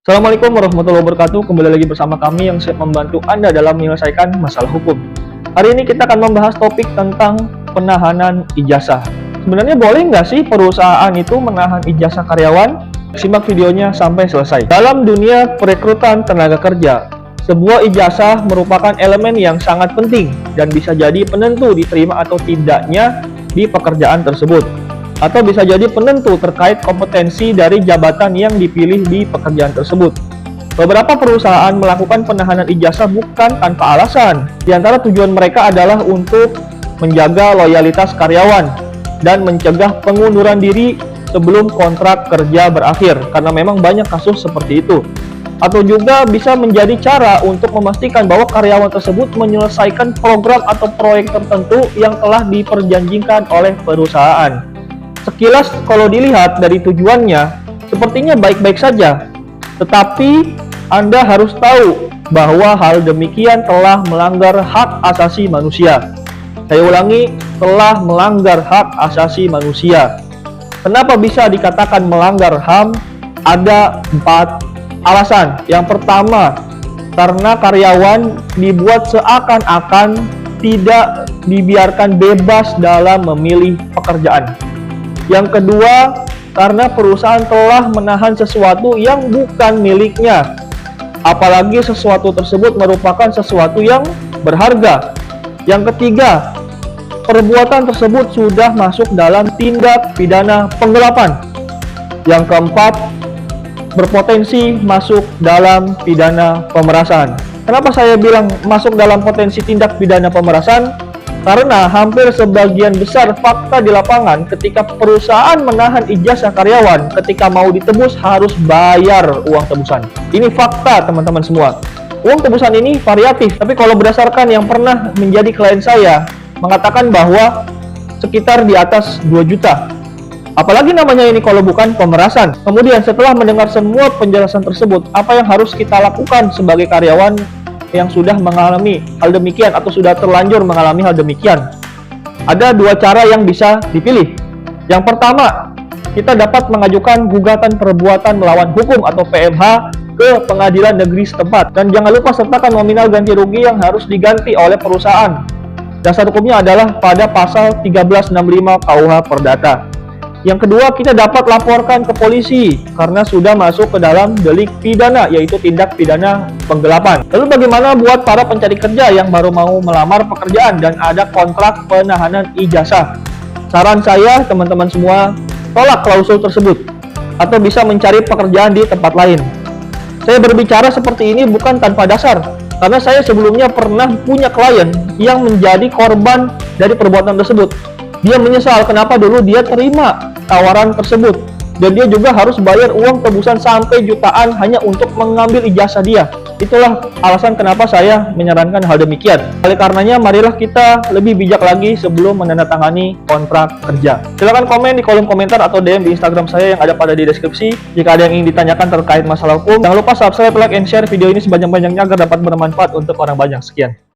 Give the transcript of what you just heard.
Assalamualaikum warahmatullahi wabarakatuh. Kembali lagi bersama kami yang siap membantu Anda dalam menyelesaikan masalah hukum. Hari ini kita akan membahas topik tentang penahanan ijazah. Sebenarnya boleh nggak sih perusahaan itu menahan ijazah karyawan? Simak videonya sampai selesai. Dalam dunia perekrutan tenaga kerja, sebuah ijazah merupakan elemen yang sangat penting dan bisa jadi penentu diterima atau tidaknya di pekerjaan tersebut, atau bisa jadi penentu terkait kompetensi dari jabatan yang dipilih di pekerjaan tersebut. Beberapa perusahaan melakukan penahanan ijazah bukan tanpa alasan. Di antara tujuan mereka adalah untuk menjaga loyalitas karyawan dan mencegah pengunduran diri sebelum kontrak kerja berakhir, karena memang banyak kasus seperti itu. Atau juga bisa menjadi cara untuk memastikan bahwa karyawan tersebut menyelesaikan program atau proyek tertentu yang telah diperjanjikan oleh perusahaan. Sekilas kalau dilihat dari tujuannya, sepertinya baik-baik saja. Tetapi Anda harus tahu bahwa hal demikian telah melanggar hak asasi manusia. Saya ulangi, telah melanggar hak asasi manusia. Kenapa bisa dikatakan melanggar HAM? Ada 4 alasan. Yang pertama, karena karyawan dibuat seakan-akan tidak dibiarkan bebas dalam memilih pekerjaan. Yang kedua, karena perusahaan telah menahan sesuatu yang bukan miliknya, apalagi sesuatu tersebut merupakan sesuatu yang berharga. Yang ketiga, perbuatan tersebut sudah masuk dalam tindak pidana penggelapan. Yang keempat, berpotensi masuk dalam pidana pemerasan. Kenapa saya bilang masuk dalam potensi tindak pidana pemerasan? Karena hampir sebagian besar fakta di lapangan ketika perusahaan menahan ijazah karyawan, ketika mau ditebus harus bayar uang tebusan. Ini fakta teman-teman semua. Uang tebusan ini variatif, tapi kalau berdasarkan yang pernah menjadi klien saya, mengatakan bahwa sekitar di atas 2 juta. Apalagi namanya ini kalau bukan pemerasan. Kemudian setelah mendengar semua penjelasan tersebut, apa yang harus kita lakukan sebagai karyawan yang sudah mengalami hal demikian atau sudah terlanjur mengalami hal demikian? Ada 2 cara yang bisa dipilih. Yang pertama, kita dapat mengajukan gugatan perbuatan melawan hukum atau PMH ke pengadilan negeri setempat. Dan jangan lupa sertakan nominal ganti rugi yang harus diganti oleh perusahaan. Dasar hukumnya adalah pada pasal 1365 KUH Perdata. Yang kedua, kita dapat laporkan ke polisi karena sudah masuk ke dalam delik pidana, yaitu tindak pidana penggelapan. Lalu bagaimana buat para pencari kerja yang baru mau melamar pekerjaan dan ada kontrak penahanan ijazah? Saran saya, teman-teman semua, tolak klausul tersebut atau bisa mencari pekerjaan di tempat lain. Saya berbicara seperti ini bukan tanpa dasar, karena saya sebelumnya pernah punya klien yang menjadi korban dari perbuatan tersebut. Dia menyesal kenapa dulu dia terima tawaran tersebut, dan dia juga harus bayar uang tebusan sampai jutaan hanya untuk mengambil ijazah dia. Itulah alasan kenapa saya menyarankan hal demikian. Oleh karenanya, marilah kita lebih bijak lagi sebelum menandatangani kontrak kerja. Silahkan komen di kolom komentar atau DM di Instagram saya yang ada pada di deskripsi jika ada yang ingin ditanyakan terkait masalah hukum. Jangan lupa subscribe, like, and share video ini sebanyak-banyaknya agar dapat bermanfaat untuk orang banyak. Sekian.